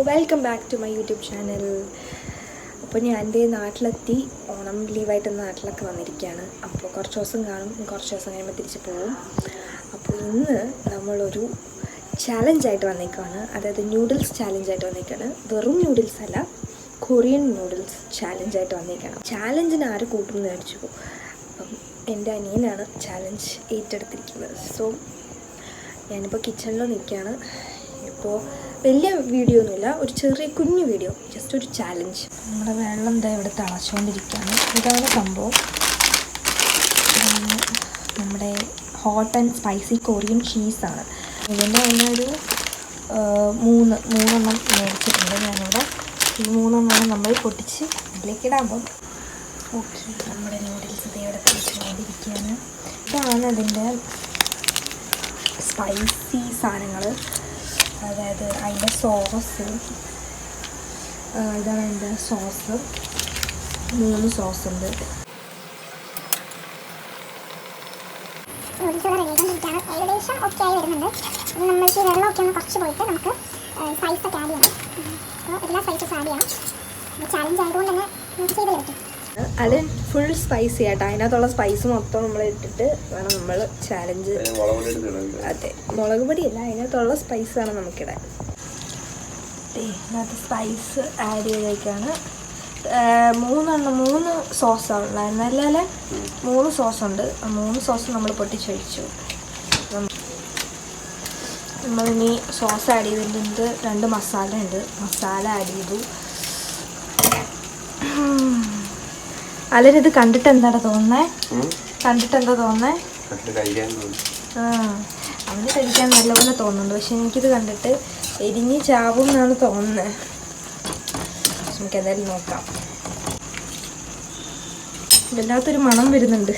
Welcome back to my YouTube channel. അപ്പോൾ ഞാൻ എൻ്റെ നാട്ടിലെത്തി. ഓണം ലീവായിട്ട് നാട്ടിലൊക്കെ വന്നിരിക്കുകയാണ്. അപ്പോൾ കുറച്ച് ദിവസം കാണും, കുറച്ച് ദിവസം കഴിയുമ്പോൾ തിരിച്ച് പോകും. അപ്പോൾ ഇന്ന് നമ്മളൊരു ചാലഞ്ചായിട്ട് വന്നേക്കാണ്, അതായത് ന്യൂഡിൽസ് ചാലഞ്ചായിട്ട് വന്നേക്കാണ്. വെറും ന്യൂഡിൽസ് അല്ല, കൊറിയൻ ന്യൂഡിൽസ് ചാലഞ്ചായിട്ട് വന്നേക്കാണ്. ചാലഞ്ചിന് ആര് കൂട്ടുമെന്ന് മേടിച്ചു. അപ്പം എൻ്റെ അനിയനാണ് ചാലഞ്ച് ഏറ്റെടുത്തിരിക്കുന്നത്. സോ ഞാനിപ്പോൾ കിച്ചണിൽ നിൽക്കുകയാണ്. ഇപ്പോൾ വലിയ വീഡിയോ ഒന്നുമില്ല, ഒരു ചെറിയ കുഞ്ഞു വീഡിയോ, ജസ്റ്റ് ഒരു ചാലഞ്ച്. നമ്മുടെ വെള്ളം എന്താ ഇവിടെ തിളച്ചുകൊണ്ടിരിക്കുകയാണ്. ഇതാണ് സംഭവം. നമ്മുടെ ഹോട്ട് ആൻഡ് സ്പൈസി കൊറിയൻ ചീസാണ്. ഇതിൻ്റെ തന്നെ ഒരു മൂന്നെണ്ണം മേടിച്ചിട്ടുണ്ട് ഞാനിവിടെ. ഈ മൂന്നെണ്ണമാണ് നമ്മൾ പൊട്ടിച്ച് അതിലേക്ക് ഇടാൻ പോകും. ഓക്കെ, നമ്മുടെ നൂഡിൽസ് ഇത് ഇവിടെ തിളച്ചുകൊണ്ടിരിക്കുകയാണ്. ഇതാണ് അതിൻ്റെ സ്പൈസി സാധനങ്ങൾ, അതായത് അതിൻ്റെ സോസ്. ഇതാണ് അതിൻ്റെ സോസ്. 3 സോസ് ഉണ്ട്. ഏകദേശം ഒക്കെ ആയി വരുന്നുണ്ട്. ഇനി നമ്മൾക്ക് വെള്ളമൊക്കെ ഒന്ന് കുറച്ച് പോയിട്ട് നമുക്ക് സ്പൈസൊക്കെ ആഡ് ചെയ്യണം. അപ്പോൾ എല്ലാ സ്പൈസസ് ആഡ് ചെയ്യണം. ചാലഞ്ച് ആയതുകൊണ്ട് തന്നെ നമുക്ക് ചെയ്ത് പറ്റും. അത് ഫുൾ സ്പൈസി ആയിട്ട് അതിനകത്തുള്ള സ്പൈസ് മൊത്തം നമ്മൾ ഇട്ടിട്ട് വേണം നമ്മൾ ചാലഞ്ച്. അതെ, മുളക് പൊടിയല്ല, അതിനകത്തുള്ള സ്പൈസാണ് നമുക്കിടാൻ. ഇതിനകത്ത് സ്പൈസ് ആഡ് ചെയ്തേക്കാണ്. 3 സോസാണ് ഉണ്ടായിരുന്നത്. അല്ലേ 3 സോസുണ്ട്. 3 സോസ് നമ്മൾ പൊട്ടിച്ചൊഴിച്ചു. നമ്മളിനി സോസ് ആഡ് ചെയ്തിട്ടുണ്ട്. 2 മസാല ഉണ്ട്. മസാല ആഡ് ചെയ്തു. അല്ലരിത് കണ്ടിട്ട് എന്താണ് തോന്നുന്നേ? അവന് കഴിക്കാൻ നല്ലപോലെ തോന്നുന്നുണ്ട്. പക്ഷെ എനിക്കിത് കണ്ടിട്ട് എരിഞ്ഞ് ചാവും എന്നാണ് തോന്നുന്നത്. നമുക്ക് എന്തായാലും നോക്കാം. വല്ലാത്തൊരു മണം വരുന്നുണ്ട്.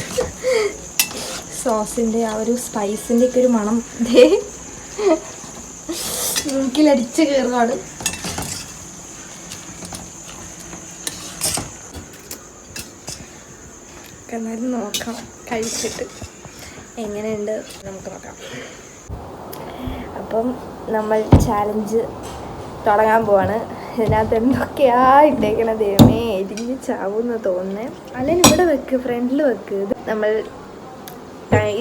സോസിൻ്റെ ആ ഒരു സ്പൈസിൻ്റെ ഒക്കെ ഒരു മണം മൂക്കിലടിച്ച് കയറുകയാണ്. എന്നാലും നോക്കാം, കഴിച്ചിട്ട് എങ്ങനെയുണ്ട് നമുക്ക് നോക്കാം. അപ്പം നമ്മൾ ചാലഞ്ച് തുടങ്ങാൻ പോവാണ്. ഇതിനകത്ത് എന്തൊക്കെയാ ഇട്ടേക്കണ ദൈവമേ, എരിഞ്ഞ് ചാവുമെന്ന് തോന്നുന്നത്. അല്ലെങ്കിൽ ഇവിടെ വെക്ക്, ഫ്രണ്ടിൽ വെക്ക്.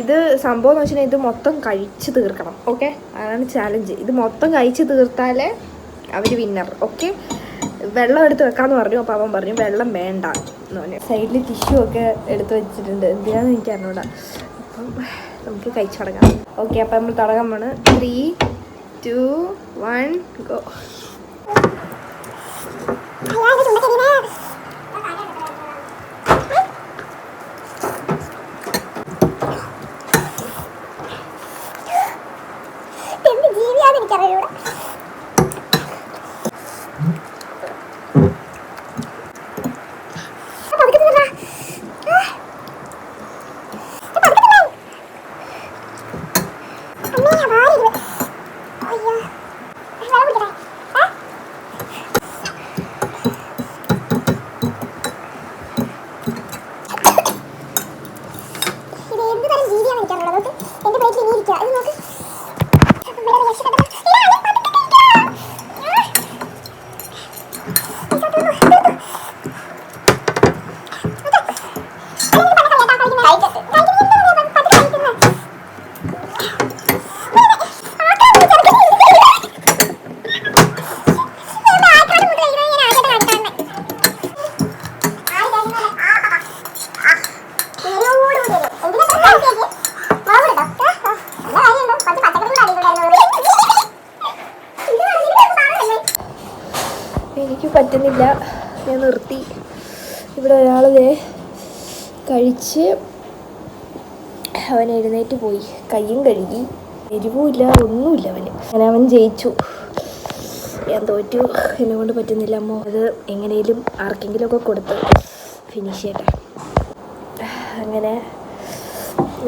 ഇത് സംഭവം എന്ന് വെച്ചിട്ടുണ്ടെങ്കിൽ ഇത് മൊത്തം കഴിച്ച് തീർക്കണം. ഓക്കെ, അതാണ് ചാലഞ്ച്. ഇത് മൊത്തം കഴിച്ച് തീർത്താലേ അവർ വിന്നർ. ഓക്കെ, വെള്ളം എടുത്ത് വെക്കാമെന്ന് പറഞ്ഞു. അപ്പോൾ അവൻ പറഞ്ഞു വെള്ളം വേണ്ട എന്ന് പറഞ്ഞു. സൈഡിൽ ടിഷ്യൂ ഒക്കെ എടുത്ത് വെച്ചിട്ടുണ്ട്. എന്തിനാന്ന് എനിക്ക് അറിഞ്ഞൂടാ. അപ്പം നമുക്ക് കഴിച്ചു തുടങ്ങാം. ഓക്കെ, അപ്പം നമ്മൾ തുടങ്ങാൻ പോണ്. 3, 2, 1 ഗോ. എന്ത് ജീവിയാന്ന് എനിക്കറിയൂടാ. എനിക്ക് പറ്റുന്നില്ല, ഞാൻ നിർത്തി. ഇവിടെ ഒരാൾ കഴിച്ച് അവൻ എഴുന്നേറ്റ് പോയി, കയ്യും കഴുകി. എരിവുമില്ല, ഒന്നുമില്ല അവന്. അങ്ങനെ അവൻ ജയിച്ചു, ഞാൻ തോറ്റു. എന്നെ കൊണ്ട് പറ്റുന്നില്ല അമ്മോ. അത് എങ്ങനെയും ആർക്കെങ്കിലുമൊക്കെ കൊടുത്ത് ഫിനിഷ് ചെയ്യട്ടെ. അങ്ങനെ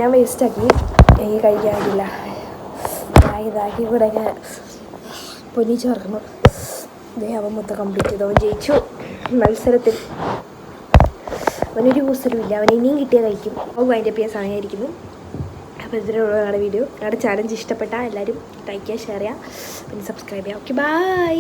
ഞാൻ വേസ്റ്റാക്കി, എനിക്ക് കഴിക്കാനില്ല. ഇതാക്കി ഇവിടെ പൊന്നി ചേർക്കണം. അവൻ മൊത്തം കംപ്ലീറ്റ് ചെയ്തു. അവൻ ജയിച്ചു മത്സരത്തിൽ. അവനൊരു കൂസലുമില്ല, അവൻ ഇനിയും കിട്ടിയാൽ കഴിക്കും. അവൻ അതിൻ്റെ സമയമായിരിക്കുന്നു. അപ്പോൾ ഇതിനുള്ള ഞങ്ങളുടെ വീഡിയോ, ഞങ്ങളുടെ ചാലഞ്ച് ഇഷ്ടപ്പെട്ടാൽ എല്ലാവരും ലൈക്ക് ചെയ്യുക, ഷെയർ ചെയ്യുക, പിന്നെ സബ്സ്ക്രൈബ് ചെയ്യുക. Okay, by.